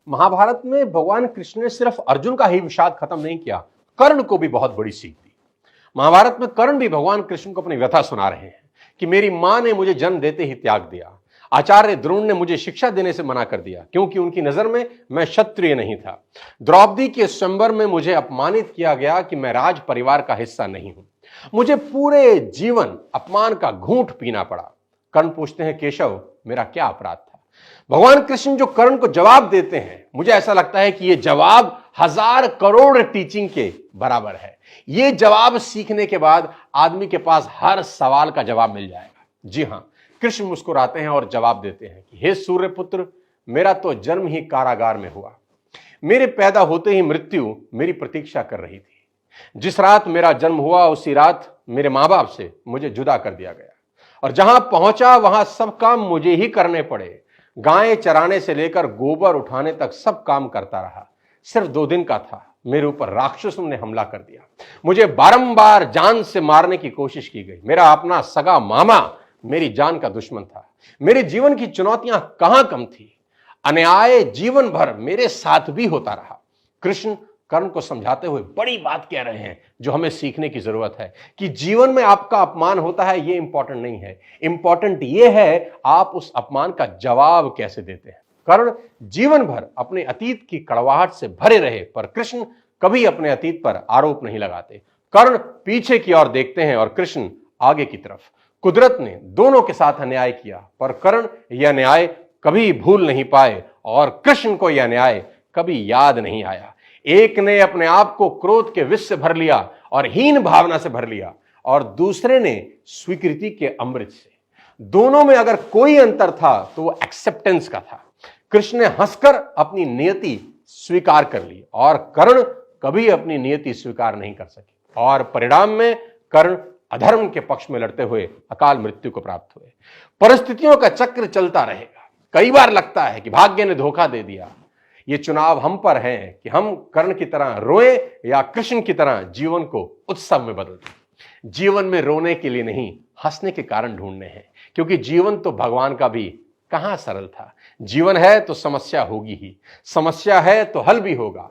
महाभारत में भगवान कृष्ण ने सिर्फ अर्जुन का ही विषाद खत्म नहीं किया, कर्ण को भी बहुत बड़ी सीख दी। महाभारत में कर्ण भी भगवान कृष्ण को अपनी व्यथा सुना रहे हैं कि मेरी मां ने मुझे जन्म देते ही त्याग दिया, आचार्य द्रोण ने मुझे शिक्षा देने से मना कर दिया क्योंकि उनकी नजर में मैं क्षत्रिय नहीं था। द्रौपदी के स्वयंवर में मुझे अपमानित किया गया कि मैं राज परिवार का हिस्सा नहीं हूं। मुझे पूरे जीवन अपमान का घूंट पीना पड़ा। कर्ण पूछते हैं, केशव मेरा क्या अपराध था? भगवान कृष्ण जो कर्ण को जवाब देते हैं, मुझे ऐसा लगता है कि यह जवाब 1000 करोड़ टीचिंग के बराबर है। यह जवाब सीखने के बाद आदमी के पास हर सवाल का जवाब मिल जाएगा। जी हां, कृष्ण मुस्कुराते हैं और जवाब देते हैं कि हे सूर्यपुत्र, मेरा तो जन्म ही कारागार में हुआ। मेरे पैदा होते ही मृत्यु मेरी प्रतीक्षा कर रही थी। जिस रात मेरा जन्म हुआ उसी रात मेरे मां बाप से मुझे जुदा कर दिया गया और जहां पहुंचा वहां सब काम मुझे ही करने पड़े। गायें चराने से लेकर गोबर उठाने तक सब काम करता रहा। सिर्फ 2 दिन का था, मेरे ऊपर राक्षसों ने हमला कर दिया। मुझे बारंबार जान से मारने की कोशिश की गई। मेरा अपना सगा मामा मेरी जान का दुश्मन था। मेरे जीवन की चुनौतियां कहां कम थी। अन्याय जीवन भर मेरे साथ भी होता रहा। कृष्ण कर्ण को समझाते हुए बड़ी बात कह रहे हैं जो हमें सीखने की जरूरत है कि जीवन में आपका अपमान होता है, यह इंपॉर्टेंट नहीं है। इंपॉर्टेंट यह है आप उस अपमान का जवाब कैसे देते हैं। कर्ण जीवन भर अपने अतीत की कड़वाहट से भरे रहे, पर कृष्ण कभी अपने अतीत पर आरोप नहीं लगाते। कर्ण पीछे की ओर देखते हैं और कृष्ण आगे की तरफ। कुदरत ने दोनों के साथ अन्याय किया, पर कर्ण यह अन्याय कभी भूल नहीं पाए और कृष्ण को यह अन्याय कभी याद नहीं आया। एक ने अपने आप को क्रोध के विष से भर लिया और हीन भावना से भर लिया, और दूसरे ने स्वीकृति के अमृत से। दोनों में अगर कोई अंतर था तो वो एक्सेप्टेंस का था। कृष्ण ने हंसकर अपनी नियति स्वीकार कर ली और कर्ण कभी अपनी नियति स्वीकार नहीं कर सके, और परिणाम में कर्ण अधर्म के पक्ष में लड़ते हुए अकाल मृत्यु को प्राप्त हुए। परिस्थितियों का चक्र चलता रहेगा। कई बार लगता है कि भाग्य ने धोखा दे दिया। ये चुनाव हम पर है कि हम कर्ण की तरह रोएं या कृष्ण की तरह जीवन को उत्सव में बदल दें। जीवन में रोने के लिए नहीं, हंसने के कारण ढूंढने हैं, क्योंकि जीवन तो भगवान का भी कहां सरल था। जीवन है तो समस्या होगी ही, समस्या है तो हल भी होगा।